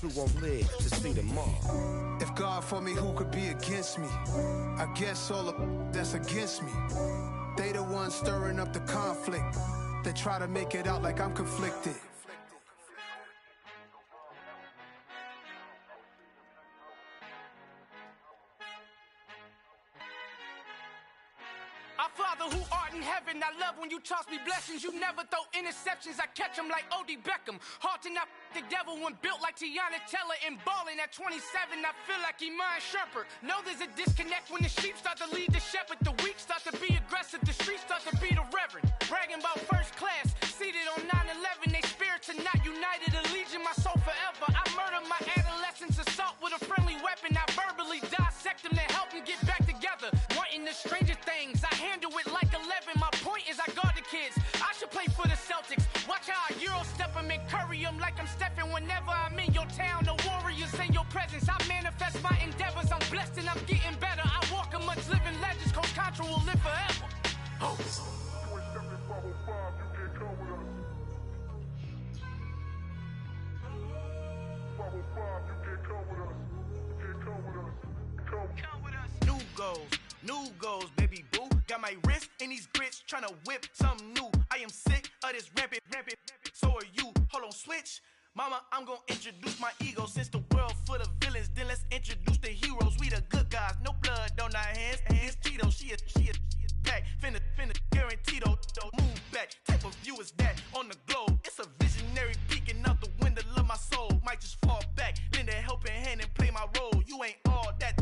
crew won't live to see tomorrow. If God for me, who could be against me? I guess all the that's against me. They the ones stirring up the conflict. They try to make it out like I'm conflicted. Our Father who art in heaven, I love when you toss me blessings. You never throw interceptions, I catch them like O.D. Beckham. Hard to not the devil when built like Tiana Teller and balling at 27. I feel like Iman Shumpert. Know there's a disconnect when the sheep start to lead the shepherd. The weak start to be aggressive, the streets start to be the reverend. Bragging about first class, seated on 9/11. They spirits are not united, a legion, my soul forever. I murdered my adolescence, assault with a friendly weapon. I verbally dissect them to help them get back together. Wanting the stranger things, I handle it like 11. My point is I guard the kids. I should play for the Celtics. Watch how I Euro step them and curry them like I'm stepping. Whenever I'm in your town, the warriors in your presence. I manifest my endeavors. I'm blessed and I'm getting better. I walk amongst living legends. Coach Contra will live forever. Oh. New goals, baby boo. Got my wrist in these grits, tryna whip something new. I am sick of this rampant. So are you. Hold on, switch. Mama, I'm gonna introduce my ego. Since the world full of villains, then let's introduce the heroes. We the good guys, no blood on our hands. Hands Tito, she a pack. Finna guarantee though. Move back. Type of view is that on the globe? It's a visionary peeking out the window of my soul. Might just fall back, lend a helping hand and play my role. You ain't all that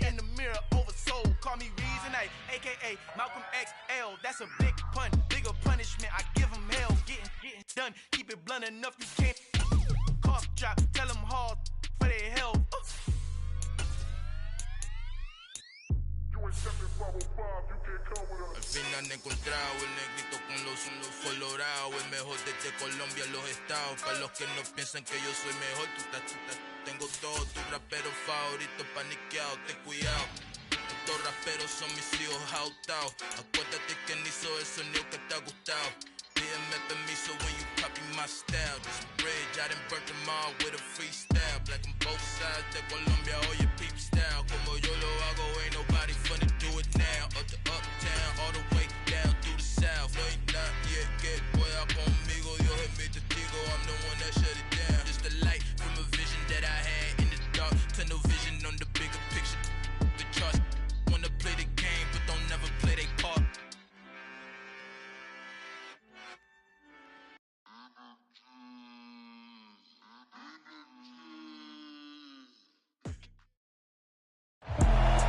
in the mirror oversold. Call me Reason A, aka Malcolm XL. That's a big pun, bigger punishment. I give him hell, getting done. Keep it blunt enough, you can't. Cough drop, tell them hard for their health. Al fin han encontrado el negrito con los colorados, el mejor desde Colombia, los estados. Para los que no piensan que yo soy mejor, tengo todos tus raperos favoritos paniqueados, ten cuidado. Estos raperos son mis hijos jautados. Acuérdate que ni hizo el sonido que te ha gustado. Pídeme permiso when you copy my style. This bridge, I done burnt them all with a freestyle. Black on both sides de Colombia, oye peep style. Como yo lo hago, ain't nobody finna do it now. Up to uptown, all the way down through the south. No hay nadie que pueda conmigo. Dios es mi testigo, I'm the one that shut it down. Just the light from a vision that I had in the dark. Tunnel vision on the bigger picture. The charts wanna play the game, but don't never play their part.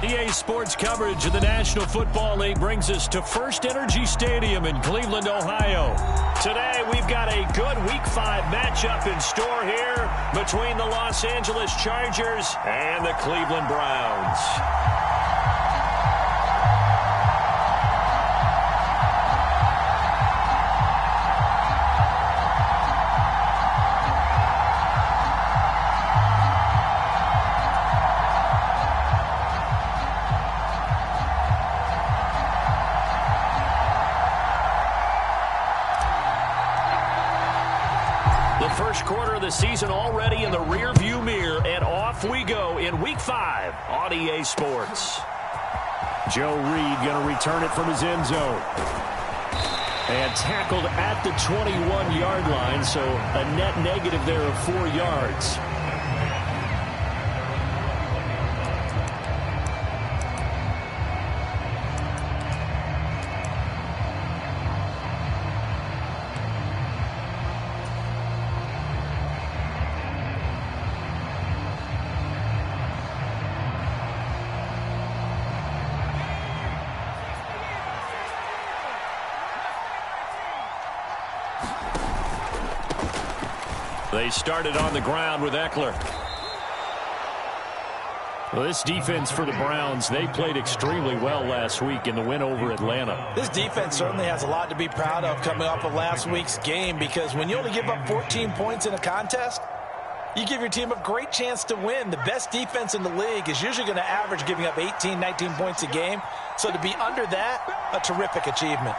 EA Sports coverage of the National Football League brings us to First Energy Stadium in Cleveland, Ohio. Today, we've got a good Week 5 matchup in store here between the Los Angeles Chargers and the Cleveland Browns. Quarter of the season already in the rear-view mirror, and off we go in Week 5 on EA Sports. Joe Reed going to return it from his end zone. And tackled at the 21-yard line, so a net negative there of 4 yards. They started on the ground with Eckler. Well, this defense for the Browns, they played extremely well last week in the win over Atlanta. This defense certainly has a lot to be proud of coming off of last week's game, because when you only give up 14 points in a contest, you give your team a great chance to win. The best defense in the league is usually going to average giving up 18, 19 points a game. So to be under that, a terrific achievement.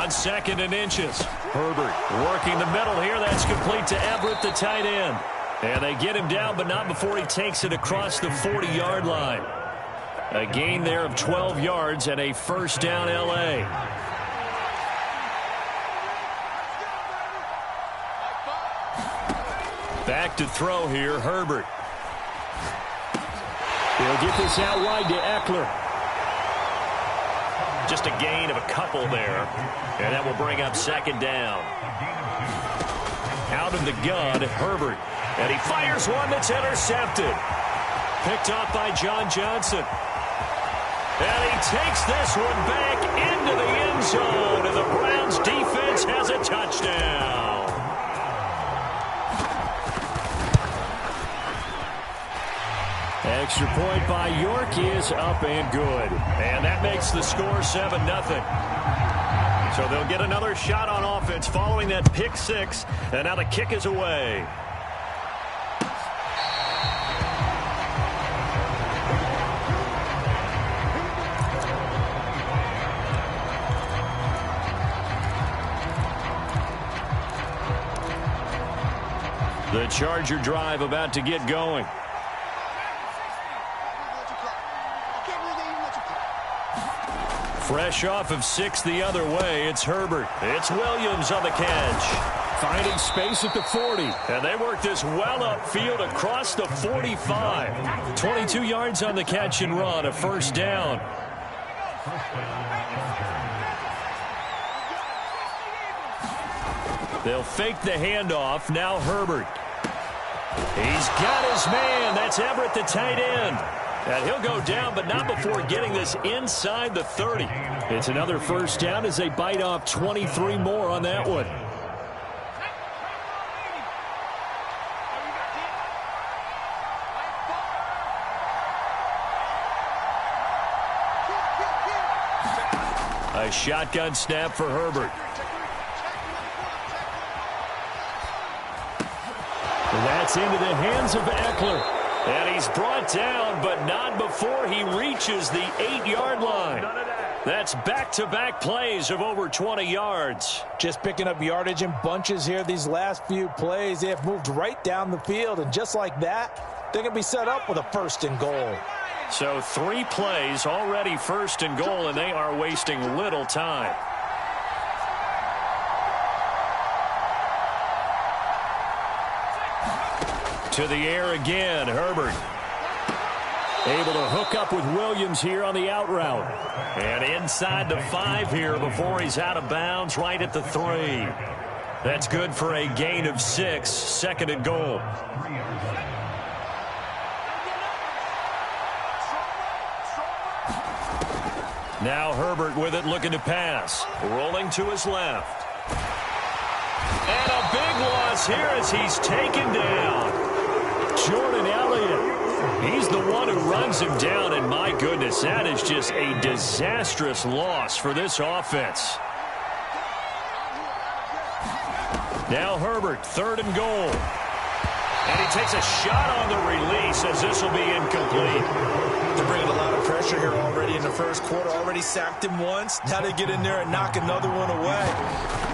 On 2nd and inches. Herbert working the middle here. That's complete to Everett, the tight end. And they get him down, but not before he takes it across the 40-yard line. A gain there of 12 yards and a first down, L.A. Back to throw here, Herbert. He'll get this out wide to Eckler. Just a gain of a couple there. And that will bring up second down. Out of the gun, Herbert. And he fires one that's intercepted. Picked off by John Johnson. And he takes this one back into the end zone. And the Browns defense has a touchdown. Extra point by York is up and good. And that makes the score 7-0. So they'll get another shot on offense following that pick six. And now the kick is away. The Charger drive about to get going. Fresh off of 6 the other way, it's Herbert. It's Williams on the catch. Finding space at the 40. And they work this well upfield across the 45. 22 yards on the catch and run, a first down. They'll fake the handoff. Now Herbert. He's got his man. That's Everett, the tight end. And he'll go down, but not before getting this inside the 30. It's another first down as they bite off 23 more on that one. A shotgun snap for Herbert. That's into the hands of Eckler. And he's brought down, but not before he reaches the 8-yard line. That's back-to-back plays of over 20 yards. Just picking up yardage in bunches here these last few plays. They have moved right down the field, and just like that, they're going to be set up with a first and goal. So 3 plays already first and goal, and they are wasting little time. To the air again, Herbert. Able to hook up with Williams here on the out route. And inside the 5 here before he's out of bounds right at the 3. That's good for a gain of 6, second and goal. Now Herbert with it, looking to pass. Rolling to his left. And a big loss here as he's taken down. Jordan Elliott, he's the one who runs him down, and my goodness, that is just a disastrous loss for this offense. Now Herbert, third and goal. And he takes a shot on the release as this will be incomplete. They're bringing a lot of pressure here already in the first quarter. Already sacked him once. Now they get in there and knock another one away.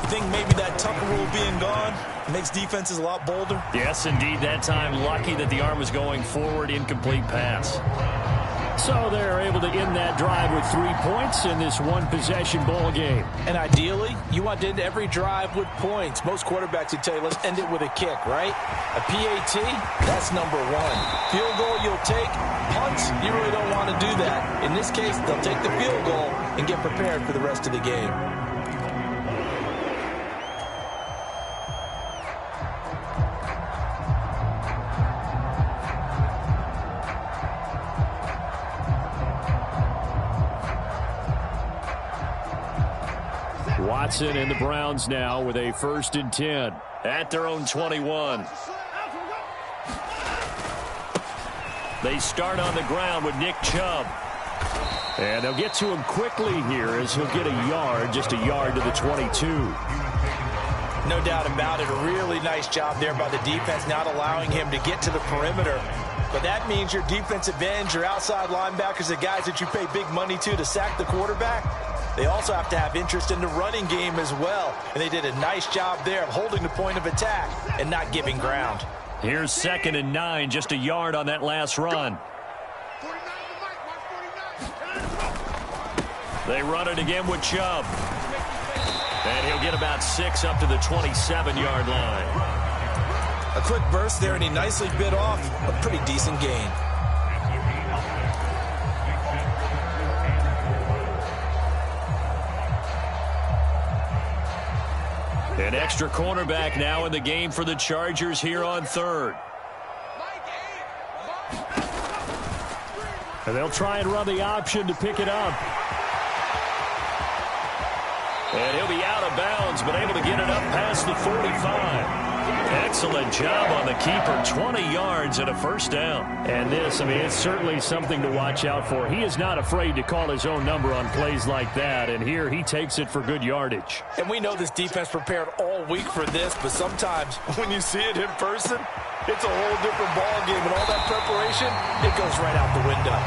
You think maybe that Tucker rule being gone makes defenses a lot bolder? Yes, indeed. That time, lucky that the arm was going forward, incomplete pass. So they're able to end that drive with 3 points in this one-possession ball game. And ideally, you want to end every drive with points. Most quarterbacks would tell you, let's end it with a kick, right? A PAT, that's number 1. Field goal you'll take. Punts, you really don't want to do that. In this case, they'll take the field goal and get prepared for the rest of the game. Watson and the Browns now with a 1st and 10 at their own 21. They start on the ground with Nick Chubb. And they'll get to him quickly here as he'll get a yard, just a yard to the 22. No doubt about it. A really nice job there by the defense, not allowing him to get to the perimeter. But that means your defensive ends, your outside linebackers, the guys that you pay big money to sack the quarterback, they also have to have interest in the running game as well. And they did a nice job there of holding the point of attack and not giving ground. Here's 2nd and 9, just a yard on that last run. They run it again with Chubb. And he'll get about 6 up to the 27-yard line. A quick burst there, and he nicely bit off a pretty decent gain. An extra cornerback now in the game for the Chargers here on 3rd. And they'll try and run the option to pick it up. And he'll be out of bounds, but able to get it up past the 45. Excellent job on the keeper. 20 yards and a first down. And this, I mean, it's certainly something to watch out for. He is not afraid to call his own number on plays like that. And here he takes it for good yardage. And we know this defense prepared all week for this, but sometimes when you see it in person, it's a whole different ball game. And all that preparation, it goes right out the window.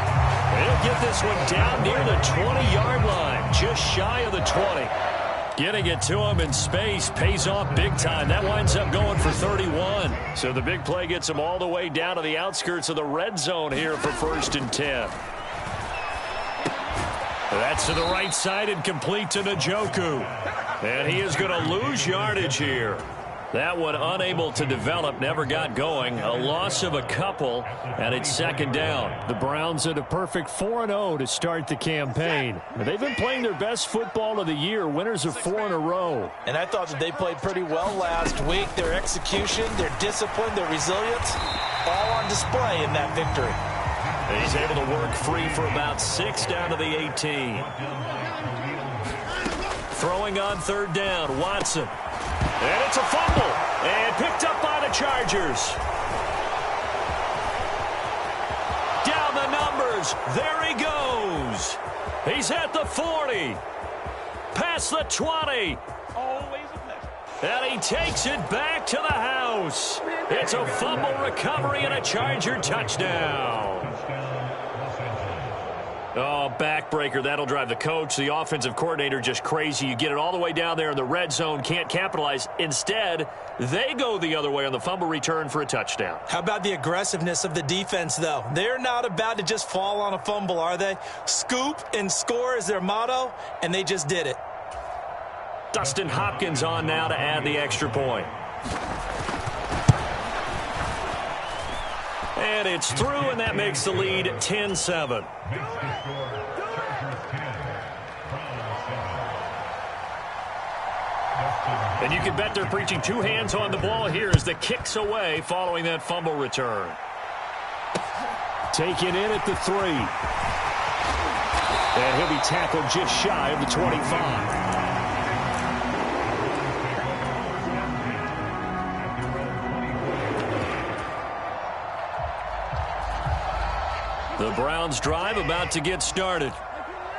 He'll get this one down near the 20-yard line, just shy of the 20. Getting it to him in space pays off big time. That winds up going for 31. So the big play gets him all the way down to the outskirts of the red zone here for 1st and 10. That's to the right side and complete to Njoku. And he is going to lose yardage here. That one unable to develop, never got going. A loss of a couple, and it's 2nd down. The Browns at a perfect 4-0 to start the campaign. They've been playing their best football of the year, winners of 4 in a row. And I thought that they played pretty well last week. Their execution, their discipline, their resilience, all on display in that victory. He's able to work free for about 6 down to the 18. Throwing on 3rd down, Watson. And it's a fumble, and picked up by the Chargers. Down the numbers, there he goes. He's at the 40, past the 20. And he takes it back to the house. It's a fumble recovery and a Charger touchdown. Oh, backbreaker. That'll drive the coach, the offensive coordinator, just crazy. You get it all the way down there in the red zone, can't capitalize. Instead, they go the other way on the fumble return for a touchdown. How about the aggressiveness of the defense, though? They're not about to just fall on a fumble, are they? Scoop and score is their motto, and they just did it. Dustin Hopkins on now to add the extra point. And it's through, and that makes the lead 10-7. And you can bet they're preaching 2 hands on the ball here as the kick's away following that fumble return. Taken in at the 3. And he'll be tackled just shy of the 25. The Browns drive about to get started.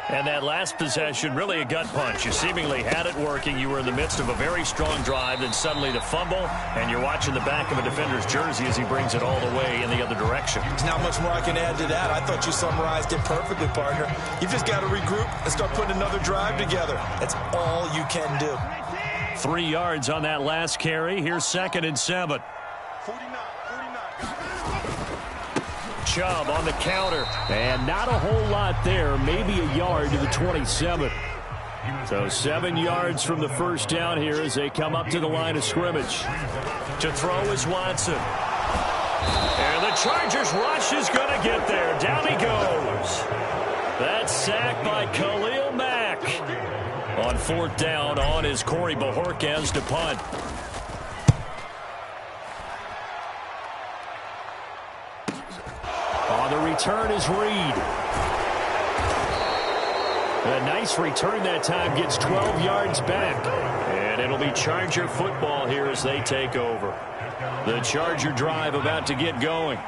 And that last possession, really a gut punch. You seemingly had it working. You were in the midst of a very strong drive, then suddenly the fumble, and you're watching the back of a defender's jersey as he brings it all the way in the other direction. There's not much more I can add to that. I thought you summarized it perfectly, partner. You've just got to regroup and start putting another drive together. That's all you can do. 3 yards on that last carry. Here's 2nd and 7. Chubb on the counter, and not a whole lot there, maybe a yard to the 27. So 7 yards from the first down here as they come up to the line of scrimmage. To throw is Watson. And the Chargers rush is going to get there. Down he goes. That's sacked by Khalil Mack. On 4th down, on is Corey Bojorquez to punt. On the return is Reed. A nice return that time, gets 12 yards back. And it'll be Charger football here as they take over. The Charger drive about to get going.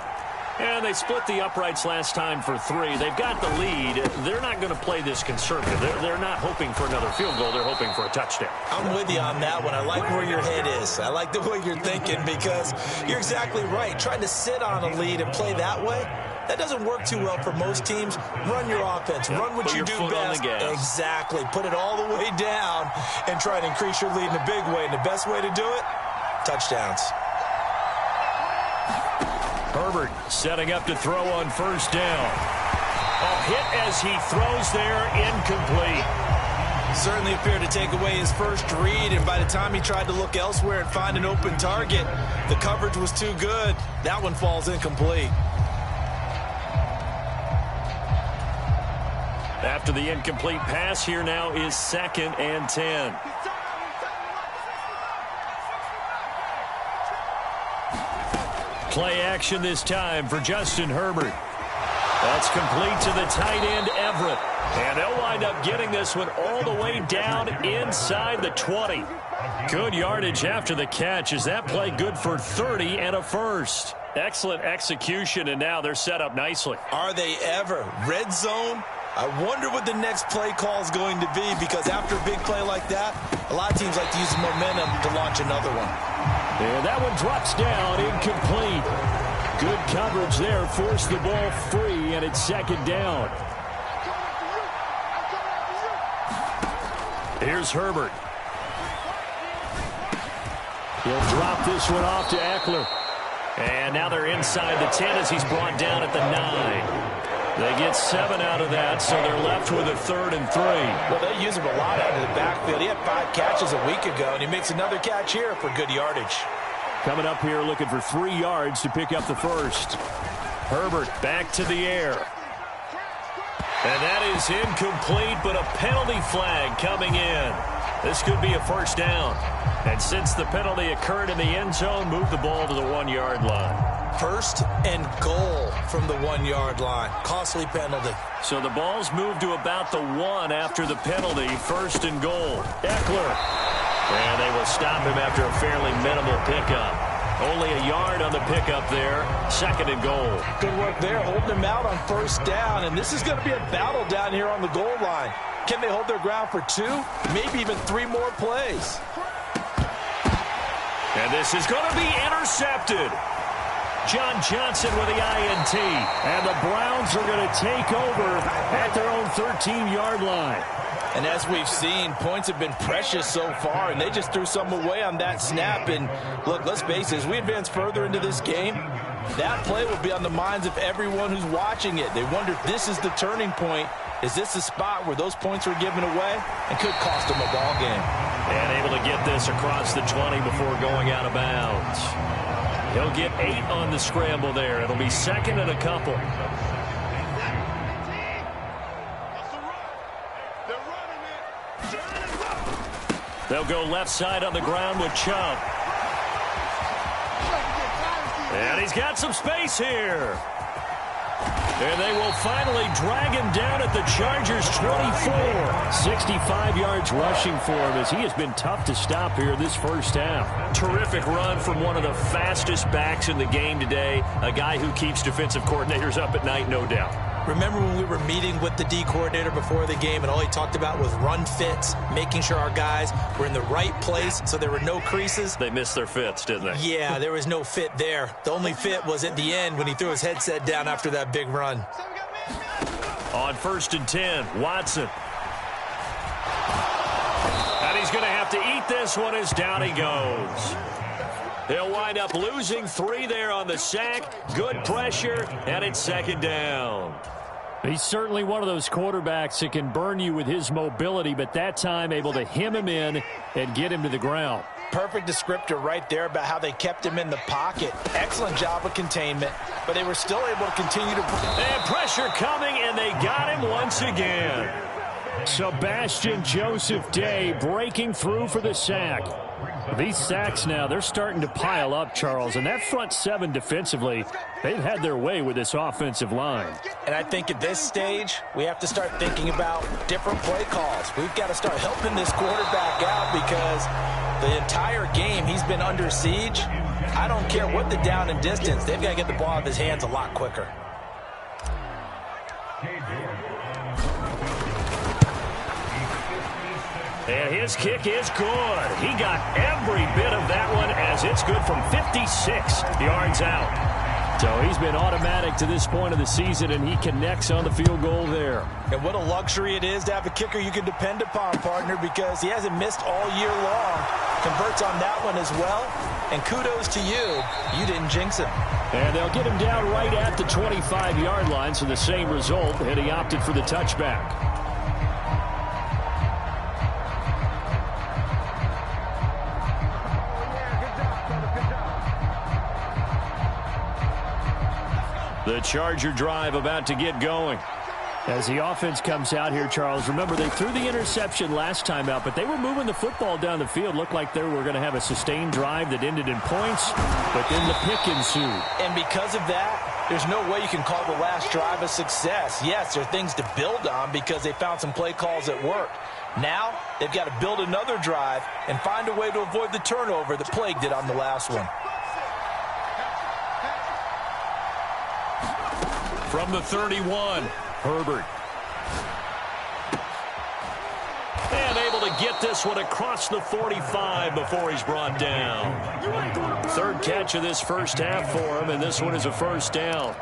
And they split the uprights last time for 3. They've got the lead. They're not going to play this conservative. They're not hoping for another field goal. They're hoping for a touchdown. I'm with you on that one. I like where your head is. I like the way you're thinking because you're exactly right. Trying to sit on a lead and play that way, That doesn't work too well for most teams. Run your offense. Run what you do best. Exactly. Put it all the way down and try to increase your lead in a big way. And the best way to do it, touchdowns. Herbert setting up to throw on first down. A hit as he throws there, incomplete. Certainly appeared to take away his first read, and by the time he tried to look elsewhere and find an open target, the coverage was too good. That one falls incomplete. After the incomplete pass, here now is 2nd and 10. Play action this time for Justin Herbert. That's complete to the tight end, Everett. And they'll wind up getting this one all the way down inside the 20. Good yardage after the catch. Is that play good for 30 and a first? Excellent execution, and now they're set up nicely. Are they ever? Red zone? I wonder what the next play call is going to be, because after a big play like that, a lot of teams like to use the momentum to launch another one. And that one drops down, incomplete. Good coverage there, forced the ball free, and it's 2nd down. Here's Herbert. He'll drop this one off to Eckler. And now they're inside the 10 as he's brought down at the 9. They get 7 out of that, so they're left with a 3rd and 3. Well, they use him a lot out of the backfield. He had 5 catches a week ago, and he makes another catch here for good yardage. Coming up here looking for 3 yards to pick up the first. Herbert back to the air. And that is incomplete, but a penalty flag coming in. This could be a first down. And since the penalty occurred in the end zone, move the ball to the 1-yard line. 1st and goal from the 1-yard line. Costly penalty. So the ball's moved to about the 1 after the penalty. 1st and goal. Eckler. And they will stop him after a fairly minimal pickup. Only a yard on the pickup there. 2nd and goal. Good work there, holding him out on 1st down. And this is going to be a battle down here on the goal line. Can they hold their ground for 2? Maybe even 3 more plays. And this is going to be intercepted. John Johnson with the INT. And the Browns are going to take over at their own 13-yard line. And as we've seen, points have been precious so far, and they just threw some away on that snap. And look, let's face it, as we advance further into this game, that play will be on the minds of everyone who's watching it. They wonder if this is the turning point. Is this the spot where those points were given away and could cost them a ball game? And able to get this across the 20 before going out of bounds. He'll get 8 on the scramble there. It'll be 2nd and a couple. They'll go left side on the ground with Chubb. And he's got some space here. And they will finally drag him down at the Chargers' 24. 65 yards rushing for him as he has been tough to stop here this first half. Terrific run from one of the fastest backs in the game today. A guy who keeps defensive coordinators up at night, no doubt. Remember when we were meeting with the D coordinator before the game and all he talked about was run fits, making sure our guys were in the right place so there were no creases? They missed their fits, didn't they? Yeah, there was no fit there. The only fit was at the end when he threw his headset down after that big run. On 1st and 10, Watson. And he's going to have to eat this one as down he goes. They'll wind up losing 3 there on the sack. Good pressure, and it's 2nd down. He's certainly one of those quarterbacks that can burn you with his mobility, but that time able to hem him in and get him to the ground. Perfect descriptor right there about how they kept him in the pocket. Excellent job of containment, but they were still able to continue to... And pressure coming, and they got him once again. Sebastian Joseph Day breaking through for the sack. These sacks now, they're starting to pile up, Charles, and that front 7 defensively, they've had their way with this offensive line. And I think at this stage, we have to start thinking about different play calls. We've got to start helping this quarterback out because the entire game he's been under siege. I don't care what the down and distance, they've got to get the ball out of his hands a lot quicker. And his kick is good. He got every bit of that one as it's good from 56 yards out. So he's been automatic to this point of the season, and he connects on the field goal there. And what a luxury it is to have a kicker you can depend upon, partner, because he hasn't missed all year long. Converts on that one as well. And kudos to you. You didn't jinx him. And they'll get him down right at the 25-yard line, so the same result, and he opted for the touchback. The Charger drive about to get going. As the offense comes out here, Charles, remember they threw the interception last time out, but they were moving the football down the field. Looked like they were going to have a sustained drive that ended in points, but then the pick ensued. And because of that, there's no way you can call the last drive a success. Yes, there are things to build on because they found some play calls that worked. Now, they've got to build another drive and find a way to avoid the turnover that plagued it on the last one. From the 31, Herbert. And able to get this one across the 45 before he's brought down. Third catch of this first half for him, and this one is a first down.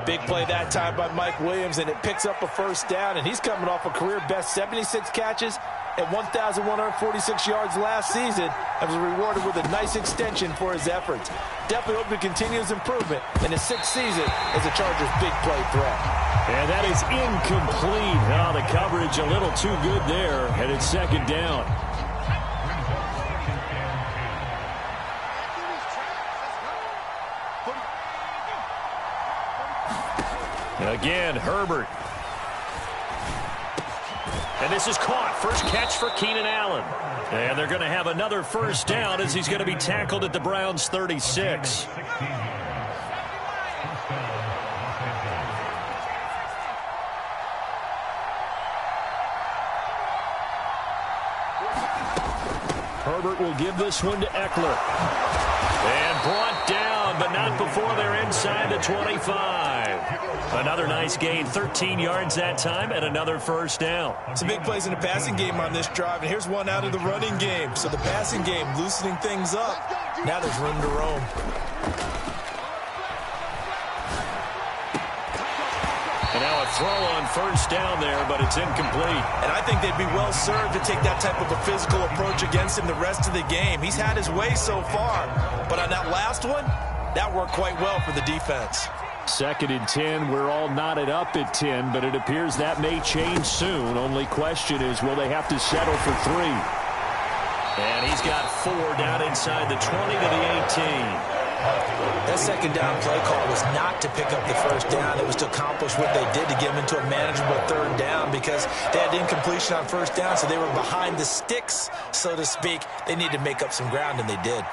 Big play that time by Mike Williams, and it picks up a first down, and he's coming off a career-best 76 catches at 1,146 yards last season and was rewarded with a nice extension for his efforts. Definitely hope to continue his improvement in his sixth season as a Chargers' big play threat. And that is incomplete. Oh, the coverage a little too good there, and it's second down. Again, Herbert. And this is caught. First catch for Keenan Allen. And they're going to have another first down as he's going to be tackled at the Browns' 36. Herbert will give this one to Eckler. And brought down, but not before they're inside the 25. Another nice gain, 13 yards that time, and another first down. Some big plays in the passing game on this drive, and here's one out of the running game. So the passing game loosening things up. Now there's room to roam. And now a throw on first down there, but it's incomplete. And I think they'd be well served to take that type of a physical approach against him the rest of the game. He's had his way so far, but on that last one, that worked quite well for the defense. Second and 10. We're all knotted up at 10, but it appears that may change soon. Only question is, will they have to settle for 3? And he's got 4 down inside the 20 to the 18. That second down play call was not to pick up the first down. It was to accomplish what they did to get them into a manageable third down because they had incompletion on first down, so they were behind the sticks, so to speak. They needed to make up some ground, and they did.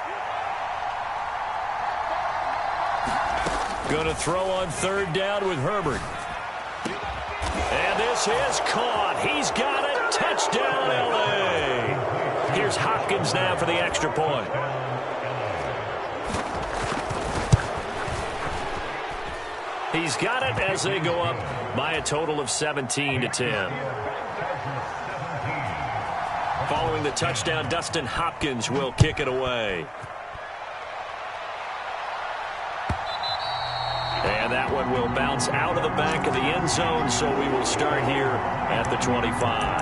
Going to throw on third down with Herbert. And this is caught. He's got it. Touchdown, L.A. Here's Hopkins now for the extra point. He's got it as they go up by a total of 17 to 10. Following the touchdown, Dustin Hopkins will kick it away. And that one will bounce out of the back of the end zone, so we will start here at the 25.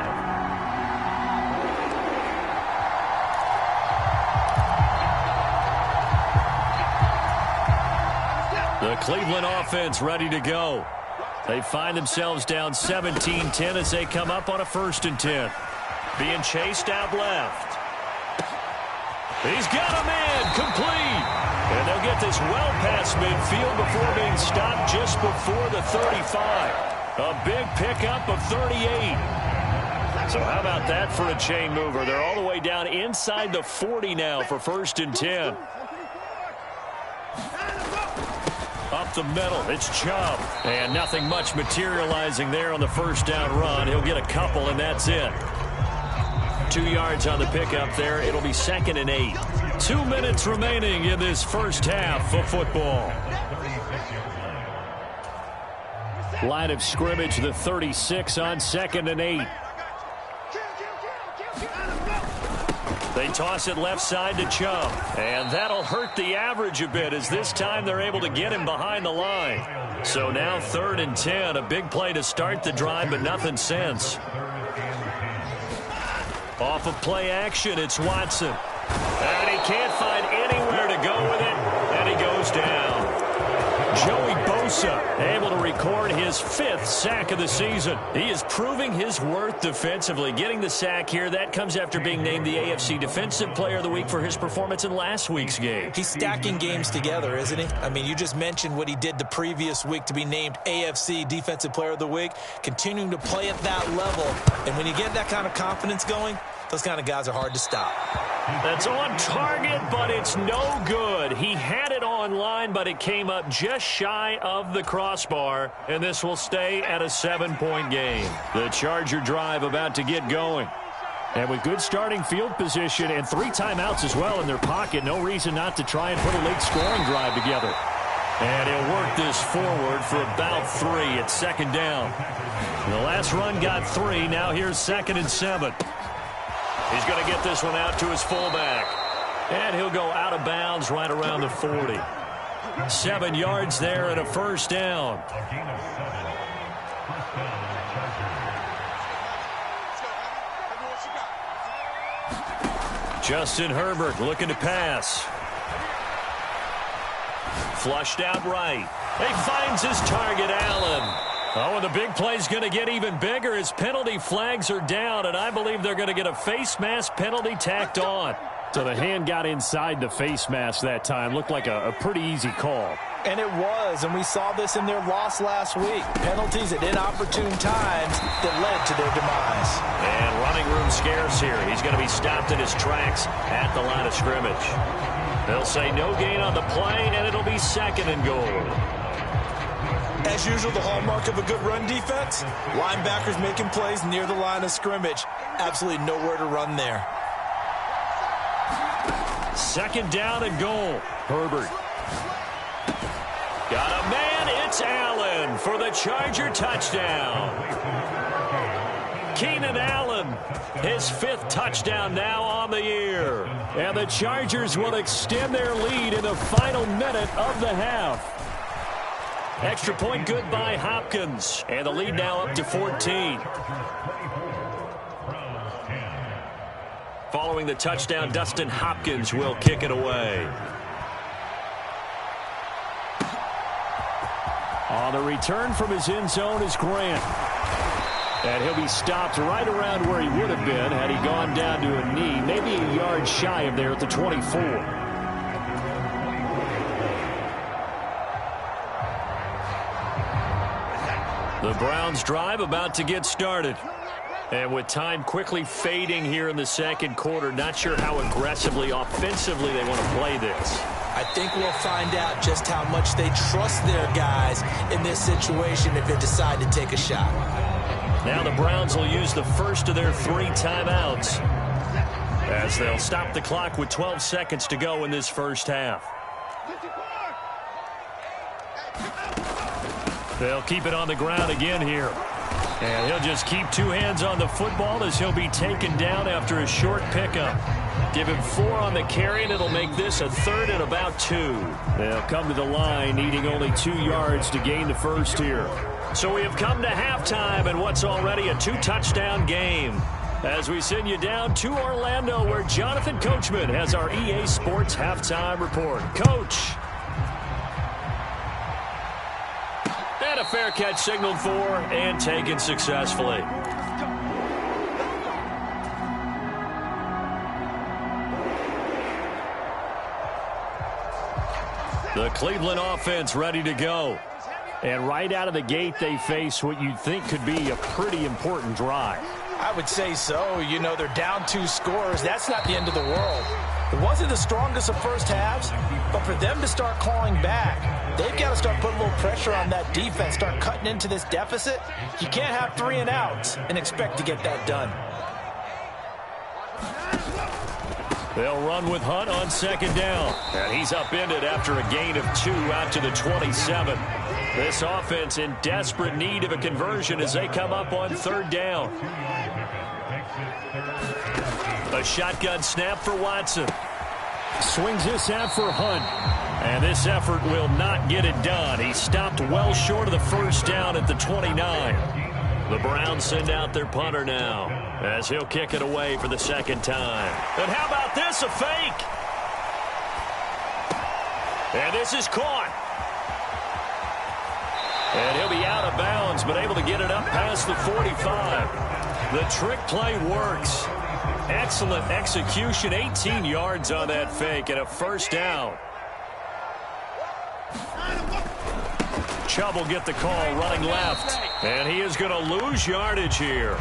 The Cleveland offense ready to go. They find themselves down 17-10 as they come up on a 1st and 10. Being chased out left. He's got a man complete. And they'll get this well past midfield before being stopped just before the 35. A big pickup of 38. So how about that for a chain mover? They're all the way down inside the 40 now for 1st and 10. Up the middle, it's Chubb. And nothing much materializing there on the first down run. He'll get a couple, and that's it. 2 yards on the pickup there. It'll be 2nd and 8. 2 minutes remaining in this first half of football. Line of scrimmage, the 36 on 2nd and 8. They toss it left side to Chubb. And that'll hurt the average a bit as this time they're able to get him behind the line. So now 3rd and 10. A big play to start the drive, but nothing since. Off of play action, it's Watson. And he can't find anywhere to go with it, and he goes down. Joey Bosa able to record his 5th sack of the season. He is proving his worth defensively. Getting the sack here, that comes after being named the AFC Defensive Player of the Week for his performance in last week's game. He's stacking games together, isn't he? I mean, you just mentioned what he did the previous week to be named AFC Defensive Player of the Week, continuing to play at that level. And when you get that kind of confidence going, those kind of guys are hard to stop. That's on target, but it's no good. He had it on line, but it came up just shy of the crossbar, and this will stay at a 7-point game. The Charger drive about to get going. And with good starting field position and 3 timeouts as well in their pocket, no reason not to try and put a late scoring drive together. And he'll work this forward for about 3 at 2nd down. The last run got 3. Now here's 2nd and 7. He's going to get this one out to his fullback. And he'll go out of bounds right around the 40. 7 yards there and a 1st down. Justin Herbert looking to pass. Flushed out right. He finds his target, Allen. Oh, and the big play's going to get even bigger as penalty flags are down, and I believe they're going to get a face mask penalty tacked on. So the hand got inside the face mask that time. Looked like a pretty easy call. And it was, and we saw this in their loss last week. Penalties at inopportune times that led to their demise. And running room scarce here. He's going to be stopped in his tracks at the line of scrimmage. They'll say no gain on the play, and it'll be 2nd and goal. As usual, the hallmark of a good run defense, linebackers making plays near the line of scrimmage. Absolutely nowhere to run there. 2nd down and goal. Herbert. Got a man. It's Allen for the Charger touchdown. Keenan Allen, his 5th touchdown now on the year. And the Chargers will extend their lead in the final minute of the half. Extra point good by Hopkins. And the lead now up to 14. Following the touchdown, Dustin Hopkins will kick it away. On the return from his end zone is Grant. And he'll be stopped right around where he would have been had he gone down to a knee, maybe a yard shy of there at the 24. The Browns drive about to get started. And with time quickly fading here in the 2nd quarter, not sure how aggressively, offensively they want to play this. I think we'll find out just how much they trust their guys in this situation if they decide to take a shot. Now the Browns will use the first of their 3 timeouts as they'll stop the clock with 12 seconds to go in this first half. They'll keep it on the ground again here. And he'll just keep 2 hands on the football as he'll be taken down after a short pickup. Give him 4 on the carry, and it'll make this a 3rd and about 2. They'll come to the line, needing only 2 yards to gain the first here. So we have come to halftime in what's already a 2-touchdown game. As we send you down to Orlando, where Jonathan Coachman has our EA Sports halftime report. Coach. And a fair catch signaled for and taken successfully. The Cleveland offense ready to go. And right out of the gate, they face what you'd think could be a pretty important drive. I would say so. You know, they're down 2 scores. That's not the end of the world. It wasn't the strongest of first halves, but for them to start clawing back, they've got to start putting a little pressure on that defense, start cutting into this deficit. You can't have 3 and outs and expect to get that done. They'll run with Hunt on 2nd down. And he's upended after a gain of 2 out to the 27. This offense in desperate need of a conversion as they come up on 3rd down. A shotgun snap for Watson. Swings this out for Hunt. And this effort will not get it done. He stopped well short of the first down at the 29. The Browns send out their punter now as he'll kick it away for the second time. And how about this, a fake? And this is caught. And he'll be out of bounds, but able to get it up past the 45. The trick play works. Excellent execution, 18 yards on that fake and a first down. Chubb will get the call running left. And he is going to lose yardage here.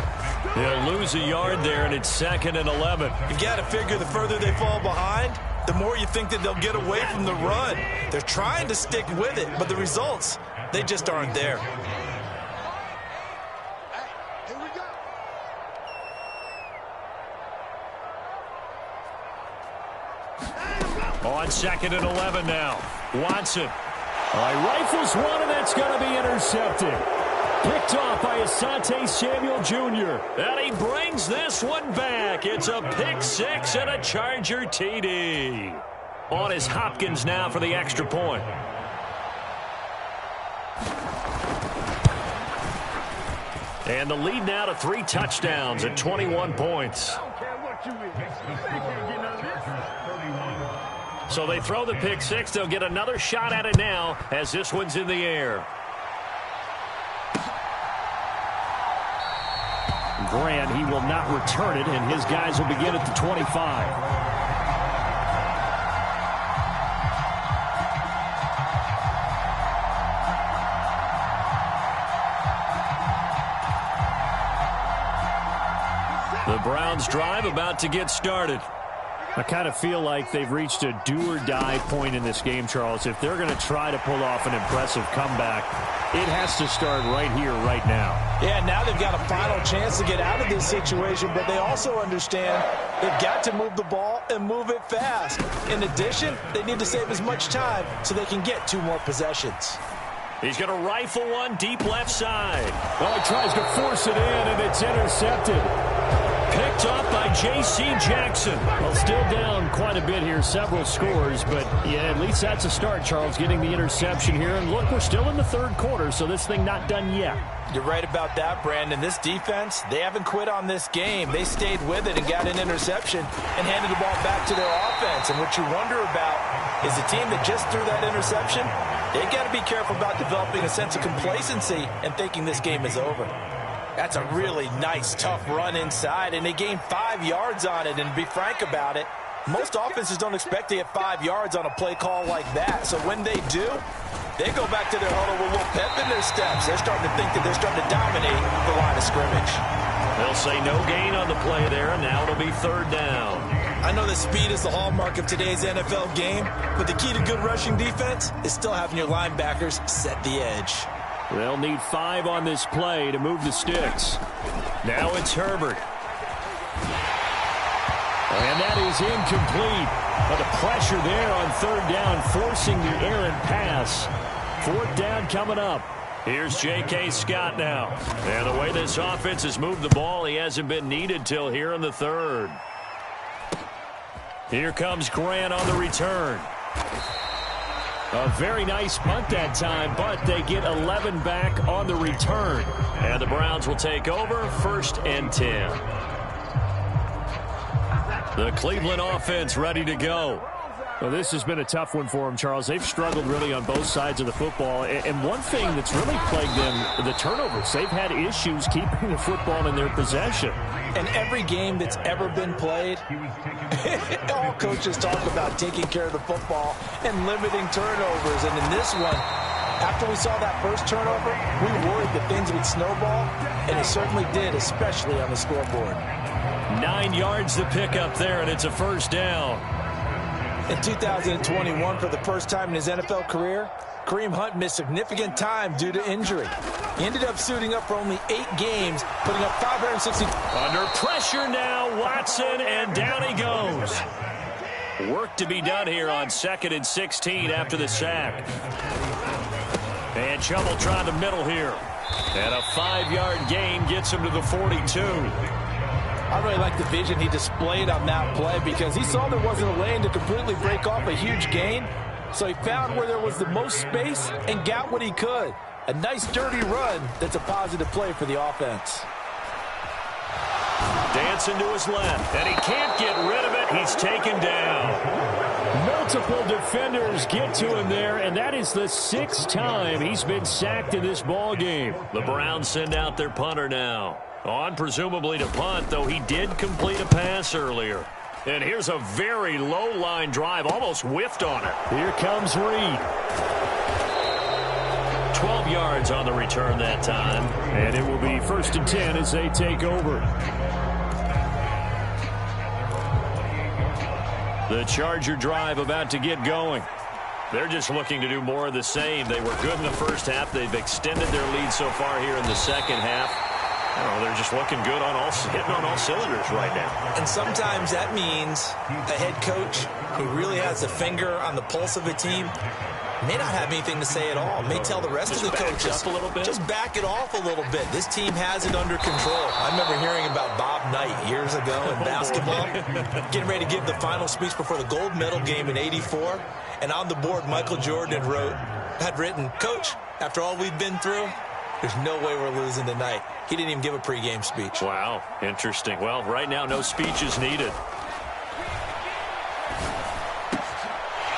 He'll lose a yard there, and it's 2nd and 11. You've got to figure the further they fall behind, the more you think that they'll get away from the run. They're trying to stick with it, but the results, they just aren't there. On 2nd and 11 now. Watson. Rifles one, and that's going to be intercepted. Picked off by Asante Samuel Jr. And he brings this one back. It's a pick six and a Charger TD. On is Hopkins now for the extra point. And the lead now to 3 touchdowns at 21 points. So they throw the pick six. They'll get another shot at it now as this one's in the air. Grant, he will not return it, and his guys will begin at the 25. The Browns drive about to get started. I kind of feel like they've reached a do-or-die point in this game, Charles. If they're going to try to pull off an impressive comeback, it has to start right here, right now. Yeah, now they've got a final chance to get out of this situation, but they also understand they've got to move the ball and move it fast. In addition, they need to save as much time so they can get 2 more possessions. He's going to rifle one deep left side. Oh, he tries to force it in, and it's intercepted. Picked up by J.C. Jackson. Well, still down quite a bit here, several scores, but yeah, at least that's a start, Charles, getting the interception here. And look, we're still in the 3rd quarter, so this thing not done yet. You're right about that, Brandon. This defense, they haven't quit on this game. They stayed with it and got an interception and handed the ball back to their offense. And what you wonder about is the team that just threw that interception, they got to be careful about developing a sense of complacency and thinking this game is over. That's a really nice, tough run inside, and they gained 5 yards on it. And to be frank about it, most offenses don't expect to get 5 yards on a play call like that. So when they do, they go back to their huddle with a little pep in their steps. They're starting to think that they're starting to dominate the line of scrimmage. They'll say no gain on the play there, and now it'll be 3rd down. I know that speed is the hallmark of today's NFL game, but the key to good rushing defense is still having your linebackers set the edge. They'll need 5 on this play to move the sticks. Now it's Herbert. And that is incomplete. But the pressure there on 3rd down, forcing the errant pass. 4th down coming up. Here's J.K. Scott now. And the way this offense has moved the ball, he hasn't been needed till here in the 3rd. Here comes Grant on the return. A very nice punt that time, but they get 11 back on the return. And the Browns will take over 1st and 10. The Cleveland offense ready to go. Well, this has been a tough one for them, Charles. They've struggled really on both sides of the football. And one thing that's really plagued them, the turnovers. They've had issues keeping the football in their possession. And every game that's ever been played, all coaches talk about taking care of the football and limiting turnovers. And in this one, after we saw that first turnover, we worried that things would snowball, and it certainly did, especially on the scoreboard. 9 yards to pick up there, and it's a 1st down. In 2021, for the first time in his NFL career, Kareem Hunt missed significant time due to injury. He ended up suiting up for only 8 games, putting up 560. Under pressure now, Watson, and down he goes. Work to be done here on 2nd and 16 after the sack. And Chubb will try the middle here. And a 5-yard gain gets him to the 42. I really like the vision he displayed on that play because he saw there wasn't a lane to completely break off a huge gain. So he found where there was the most space and got what he could. A nice dirty run that's a positive play for the offense. Dancing to his left, and he can't get rid of it. He's taken down. Multiple defenders get to him there, and that is the 6th time he's been sacked in this ball game. The Browns send out their punter now. On presumably to punt, though he did complete a pass earlier. And here's a very low-line drive, almost whiffed on it. Here comes Reed. 12 yards on the return that time. And it will be 1st and 10 as they take over. The Charger drive about to get going. They're just looking to do more of the same. They were good in the first half. They've extended their lead so far here in the second half. Oh, they're just looking good hitting on all cylinders right now. And sometimes that means a head coach who really has a finger on the pulse of a team may not have anything to say at all. May tell the rest of the coaches, up a little bit. Just back it off a little bit. This team has it under control. I remember hearing about Bob Knight years ago in basketball, getting ready to give the final speech before the gold medal game in '84. And on the board, Michael Jordan had written, "Coach, after all we've been through, there's no way we're losing tonight." He didn't even give a pregame speech. Wow, interesting. Well, right now, no speech is needed.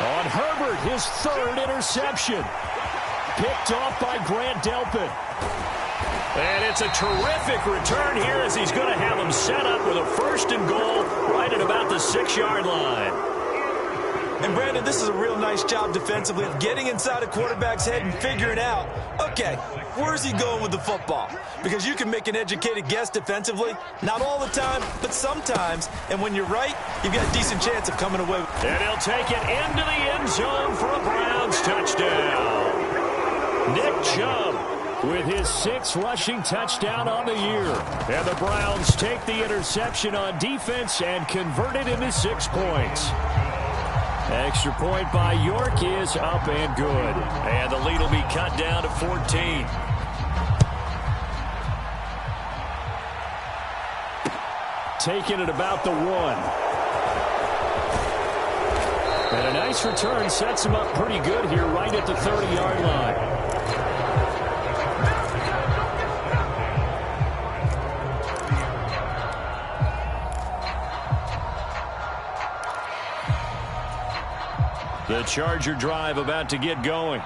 On Herbert, his 3rd interception. Picked off by Grant Delpit. And it's a terrific return here as he's going to have him set up with a 1st and goal right at about the 6-yard line. And, Brandon, this is a real nice job defensively of getting inside a quarterback's head and figuring out, okay, where's he going with the football? Because you can make an educated guess defensively. Not all the time, but sometimes. And when you're right, you've got a decent chance of coming away. And he'll take it into the end zone for a Browns touchdown. Nick Chubb with his 6th rushing touchdown on the year. And the Browns take the interception on defense and convert it into 6 points. Extra point by York is up and good. And the lead will be cut down to 14. Taking it about the 1. And a nice return sets him up pretty good here right at the 30-yard line. The Charger drive about to get going.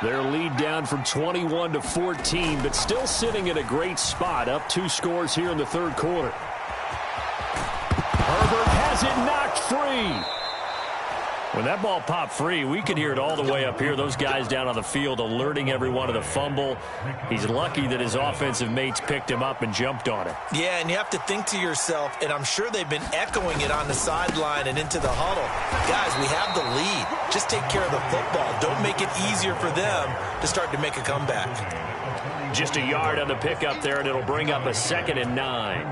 Their lead down from 21 to 14, but still sitting at a great spot, up 2 scores here in the 3rd quarter. Herbert has it knocked free. When that ball popped free, we could hear it all the way up here. Those guys down on the field alerting everyone of the fumble. He's lucky that his offensive mates picked him up and jumped on it. Yeah, and you have to think to yourself, and I'm sure they've been echoing it on the sideline and into the huddle. Guys, we have the lead. Just take care of the football. Don't make it easier for them to start to make a comeback. Just a yard on the pickup there, and it'll bring up a 2nd and 9.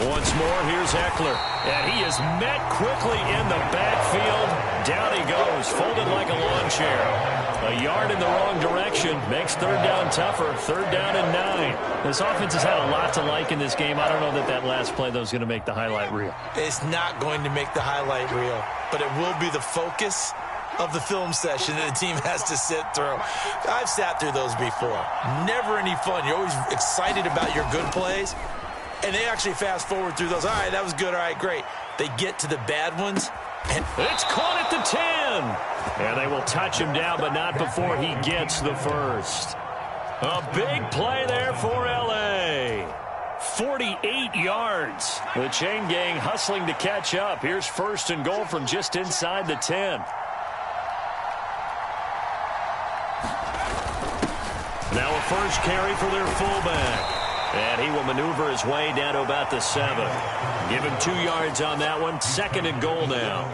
Once more, here's Eckler. And he is met quickly in the backfield. Down he goes, folded like a lawn chair. A yard in the wrong direction makes 3rd down tougher. 3rd down and 9. This offense has had a lot to like in this game. I don't know that last play, though, is going to make the highlight reel. It's not going to make the highlight reel, but it will be the focus of the film session that the team has to sit through. I've sat through those before. Never any fun. You're always excited about your good plays. And they actually fast forward through those. All right, that was good. All right, great. They get to the bad ones. And it's caught at the 10. And they will touch him down, but not before he gets the 1st. A big play there for L.A. 48 yards. The chain gang hustling to catch up. Here's 1st and goal from just inside the 10. Now a 1st carry for their fullback. And he will maneuver his way down to about the 7. Give him 2 yards on that one. 2nd and goal now.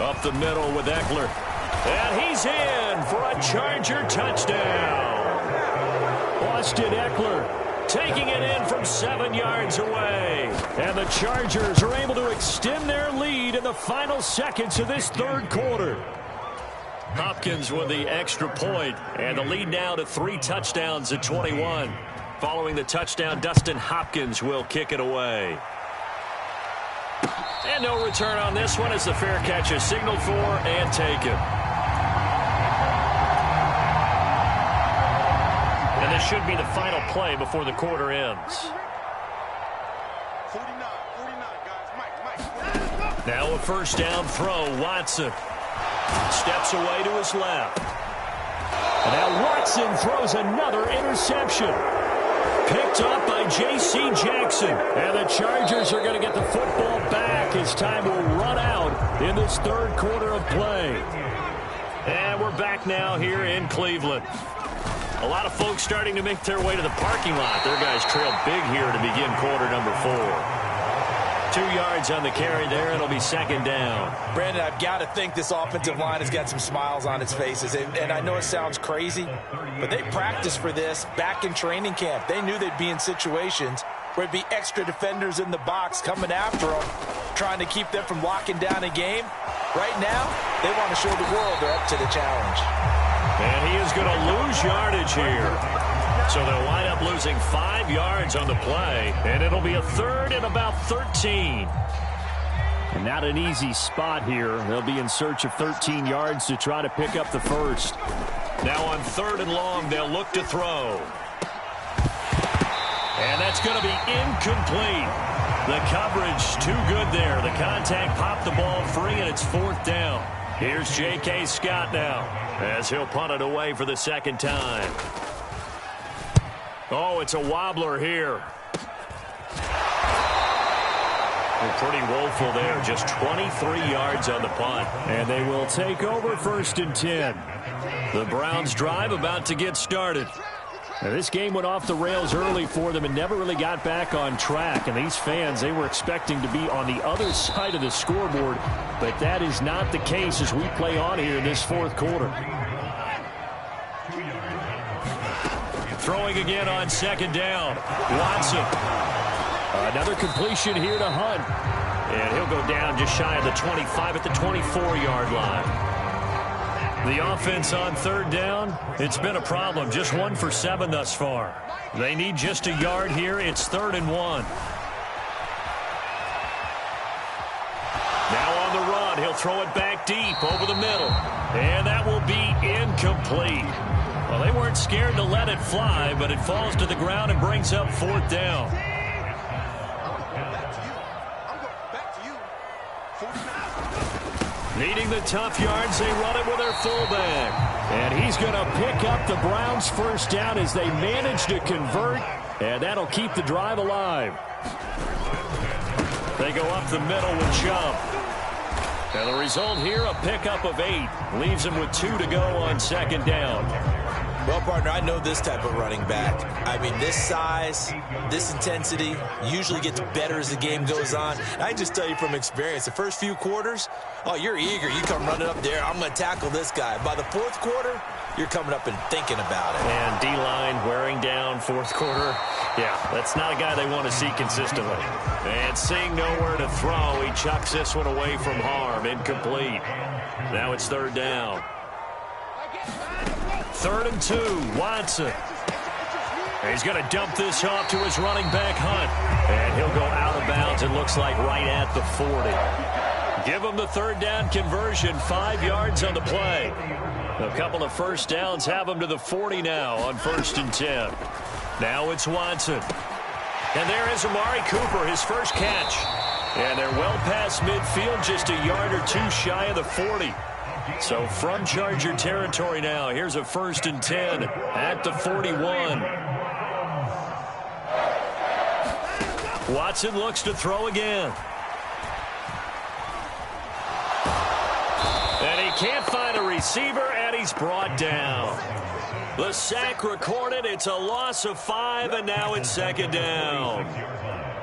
Up the middle with Eckler. And he's in for a Charger touchdown. Austin Eckler taking it in from 7 yards away. And the Chargers are able to extend their lead in the final seconds of this third quarter. Hopkins with the extra point, and the lead now to 3 touchdowns at 21. Following the touchdown, Dustin Hopkins will kick it away. And no return on this one as the fair catch is signaled for and taken. And this should be the final play before the quarter ends. 49, guys. Mike. Now a first down throw. Watson steps away to his left. And now Watson throws another interception. Picked up by J.C. Jackson. And the Chargers are going to get the football back as time will run out in this third quarter of play. And we're back now here in Cleveland. A lot of folks starting to make their way to the parking lot. Their guys trail big here to begin quarter number 4. 2 yards on the carry there. It'll be second down. Brandon, I've got to think this offensive line has got some smiles on its faces. And I know it sounds crazy, but they practiced for this back in training camp. They knew they'd be in situations where it'd be extra defenders in the box coming after them, trying to keep them from locking down a game. Right now, they want to show the world they're up to the challenge. And he is going to lose yardage here. So they'll wind up losing 5 yards on the play, and it'll be a third and about 13. And not an easy spot here. They'll be in search of 13 yards to try to pick up the first. Now on third and long, they'll look to throw. And that's going to be incomplete. The coverage too good there. The contact popped the ball free, and it's fourth down. Here's J.K. Scott now as he'll punt it away for the second time. Oh, it's a wobbler here. Pretty woeful there. Just 23 yards on the punt. And they will take over first and 10. The Browns drive about to get started. Now, this game went off the rails early for them and never really got back on track. And these fans, they were expecting to be on the other side of the scoreboard. But that is not the case as we play on here in this fourth quarter. Throwing again on second down. Watson. Another completion here to Hunt. And he'll go down just shy of the 25 at the 24-yard line. The offense on third down, it's been a problem. Just 1 for 7 thus far. They need just a yard here. It's 3rd and 1. Now on the run, he'll throw it back deep over the middle. And that will be incomplete. Well, they weren't scared to let it fly, but it falls to the ground and brings up fourth down. Needing the tough yards, they run it with their fullback. And he's going to pick up the Browns' first down as they manage to convert, and that'll keep the drive alive. They go up the middle with Chubb. And the result here, a pickup of 8. Leaves him with 2 to go on second down. Well, partner, I know this type of running back. I mean, this size, this intensity usually gets better as the game goes on. And I just tell you from experience, the first few quarters, oh, you're eager. You come running up there, I'm going to tackle this guy. By the fourth quarter, you're coming up and thinking about it. And D-line wearing down fourth quarter. Yeah, that's not a guy they want to see consistently. And seeing nowhere to throw, he chucks this one away from harm. Incomplete. Now it's third down. 3rd and 2, Watson. He's going to dump this off to his running back, Hunt. And he'll go out of bounds, it looks like, right at the 40. Give him the third down conversion, 5 yards on the play. A couple of first downs have him to the 40 now on 1st and 10. Now it's Watson. And there is Amari Cooper, his first catch. And they're well past midfield, just a yard or 2 shy of the 40. So from Charger territory now, here's a 1st and 10 at the 41. Watson looks to throw again. And he can't find a receiver, and he's brought down. The sack recorded. It's a loss of 5, and now it's second down.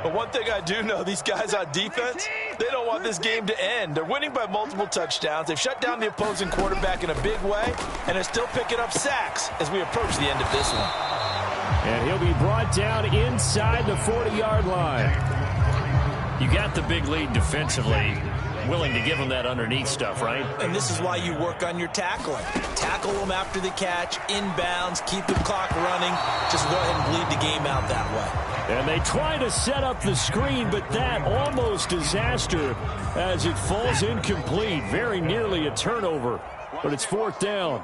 But one thing I do know, these guys on defense, they don't want this game to end. They're winning by multiple touchdowns. They've shut down the opposing quarterback in a big way, and they're still picking up sacks as we approach the end of this one. And he'll be brought down inside the 40-yard line. You got the big lead defensively, willing to give him that underneath stuff, right? And this is why you work on your tackling. Tackle them after the catch, inbounds, keep the clock running. Just go ahead and bleed the game out that way. And they try to set up the screen, but that almost disaster as it falls incomplete. Very nearly a turnover, but it's fourth down.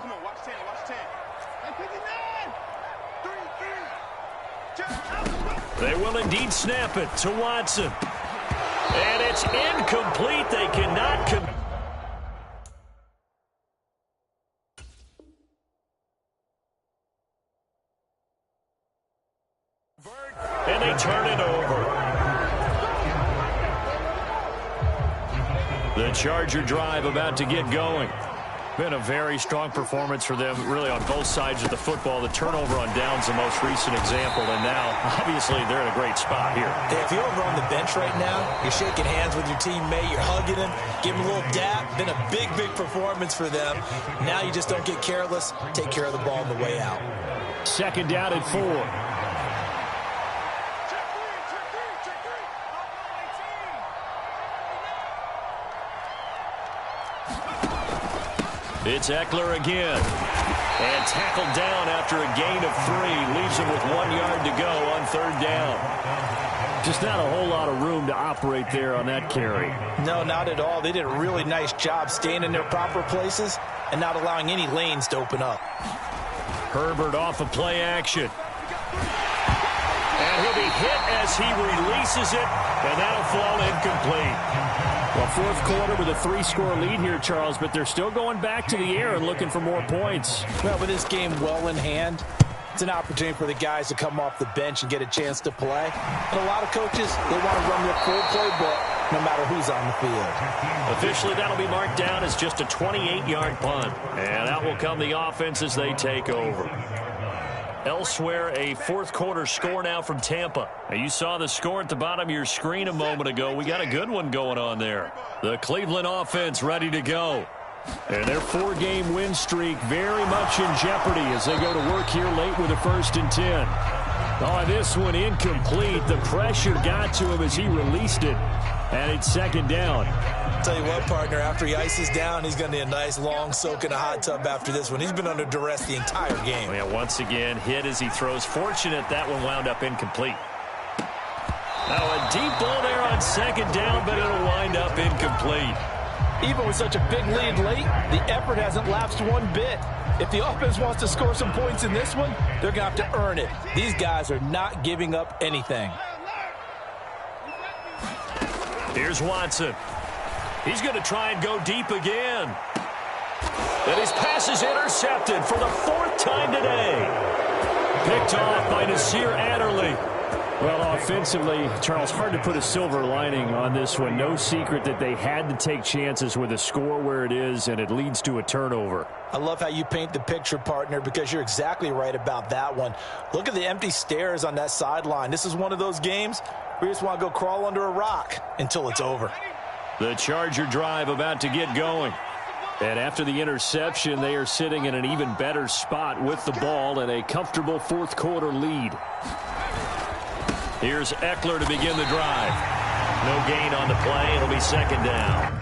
They will indeed snap it to Watson. And it's incomplete. They cannot and they turn it over. The Charger drive about to get going. Been a very strong performance for them, really, on both sides of the football. The turnover on downs, the most recent example, and now, obviously, they're in a great spot here. If you're over on the bench right now, you're shaking hands with your teammate, you're hugging him, giving him a little dap. Been a big, big performance for them. Now you just don't get careless. Take care of the ball on the way out. Second down at 4. It's Eckler again. And tackled down after a gain of 3. Leaves him with 1 yard to go on third down. Just not a whole lot of room to operate there on that carry. No, not at all. They did a really nice job staying in their proper places and not allowing any lanes to open up. Herbert off of play action. And he'll be hit as he releases it, and that'll fall incomplete. Well, fourth quarter with a 3-score lead here, Charles, but they're still going back to the air and looking for more points. Well, with this game well in hand, it's an opportunity for the guys to come off the bench and get a chance to play. And a lot of coaches, they want to run their full playbook no matter who's on the field. Officially, that'll be marked down as just a 28-yard punt. And out will come the offense as they take over. Elsewhere, a fourth quarter score now from Tampa. Now, you saw the score at the bottom of your screen a moment ago. We got a good one going on there. The Cleveland offense ready to go. And their 4-game win streak very much in jeopardy as they go to work here late with a 1st and 10. Oh, this one incomplete. The pressure got to him as he released it. And it's second down. Tell you what, partner, after he ices down, he's going to need a nice long soak in a hot tub after this one. He's been under duress the entire game. Yeah, once again, hit as he throws. Fortunate that one wound up incomplete. Now a deep ball there on second down, but it'll wind up incomplete. Even with such a big lead late, the effort hasn't lapsed one bit. If the offense wants to score some points in this one, they're going to have to earn it. These guys are not giving up anything. Here's Watson. He's going to try and go deep again. And his pass is intercepted for the 4th time today. Picked off by Nasir Adderley. Well, offensively, Charles, hard to put a silver lining on this one. No secret that they had to take chances with a score where it is, and it leads to a turnover. I love how you paint the picture, partner, because you're exactly right about that one. Look at the empty stares on that sideline. This is one of those games where you just want to go crawl under a rock until it's over. The Charger drive about to get going. And after the interception, they are sitting in an even better spot with the ball and a comfortable fourth quarter lead. Here's Eckler to begin the drive. No gain on the play. It'll be second down.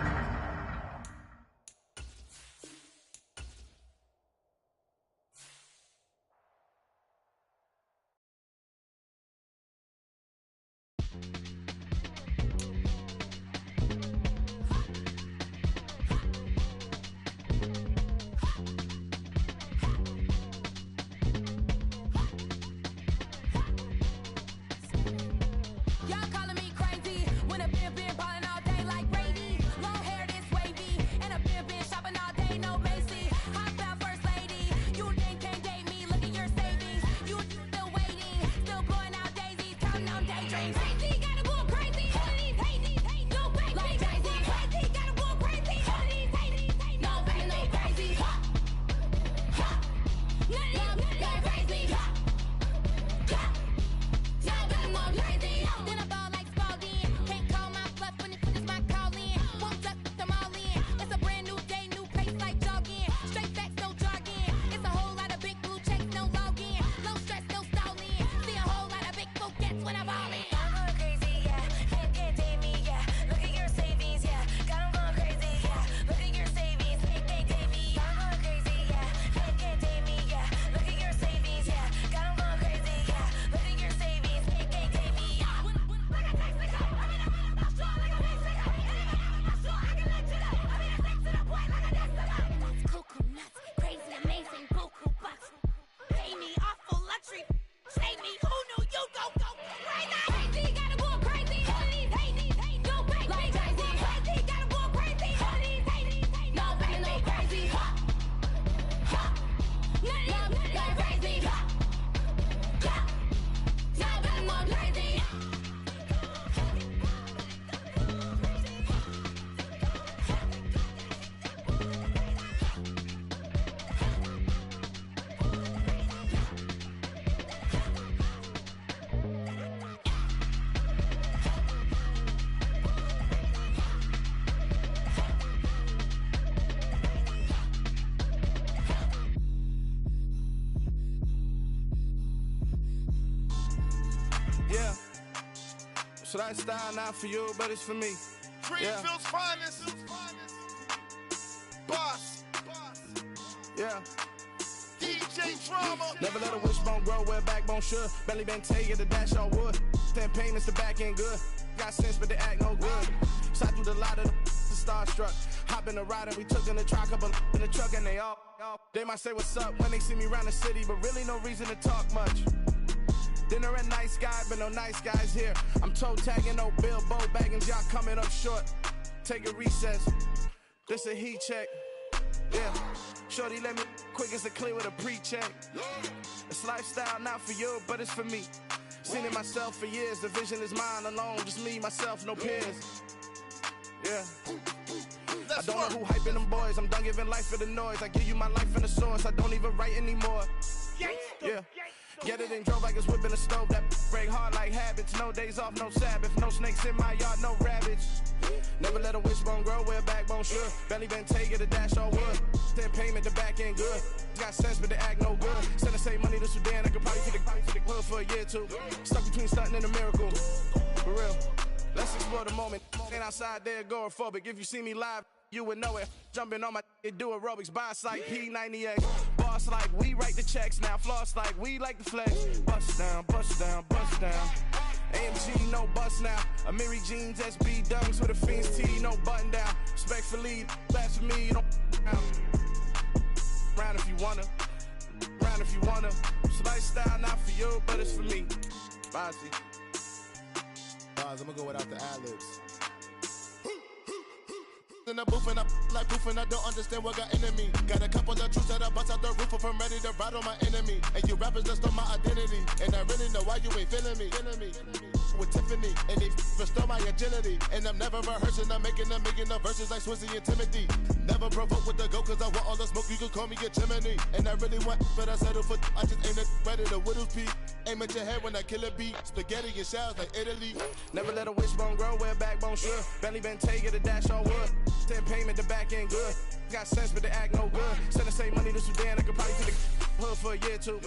Yeah. So that style not for you, but it's for me. Greenfield's finest. Boss. Yeah. DJ Drama. Never let a wishbone grow where a backbone should. Belly been take the dash all wood. 10 payments, the back ain't good. Got sense, but they act no good. Shot through the lot of the starstruck. Hop in the ride and we took in the truck, couple in the truck, and they might say what's up when they see me around the city, but really no reason to talk much. Dinner at Nice Guy, but no nice guys here. I'm toe tagging, no Bilbo baggins, y'all coming up short. Take a recess. This a heat check. Yeah. Shorty let me quick as a clear with a pre-check. It's lifestyle not for you, but it's for me. Seen it myself for years. The vision is mine alone. Just me, myself, no peers. Yeah. I don't know who hyping them boys. I'm done giving life for the noise. I give you my life in the source. I don't even write anymore. Yeah. Get it and drove like it's whipping a stove. That break hard like habits. No days off, no Sabbath. No snakes in my yard, no rabbits. Never let a wishbone grow where a backbone should. Belly been take the dash all wood. 10 payment, the back ain't good. Got sense, but they act no good. Send the same money to Sudan. I could probably take the hood for a year or two. Stuck between stunting and a miracle. For real. Let's explore the moment. Ain't outside there agoraphobic. If you see me live, you would know it. Jumping on my do aerobics. Boss like P90X. Boss like we write the checks now. Floss like we like the flex. Bust down, bust down, bust down. AMG, no bust now. Amiri jeans, SB dunks with a Fiends T, no button down. Respectfully, that's for me, don't round if you wanna. Round if you wanna. It's lifestyle not for you, but it's for me. Bossy. I'm gonna go without the ad-libs. In the booth and I like proof and I don't understand what got into me. Got a couple of truths that I bust out the roof if I'm ready to ride on my enemy. And you rappers just stole my identity, and I really know why you ain't feeling me. With Tiffany, and they restore my agility. And I'm never rehearsing, I'm making a million of verses like Swizzy and Timothy. Never provoke with the go, cause I want all the smoke, you can call me a chimney. And I really want, but I settle for, I just ain't ready to whittles pee. Aim at your head when I kill a beat. Spaghetti and shells like Italy. Never let a wishbone grow where a backbone should. Belly been take the dash all wood. 10 payment, the back ain't good. Got sense, but they act no good. Send the same money to Sudan, I could probably take the hood for a year or two.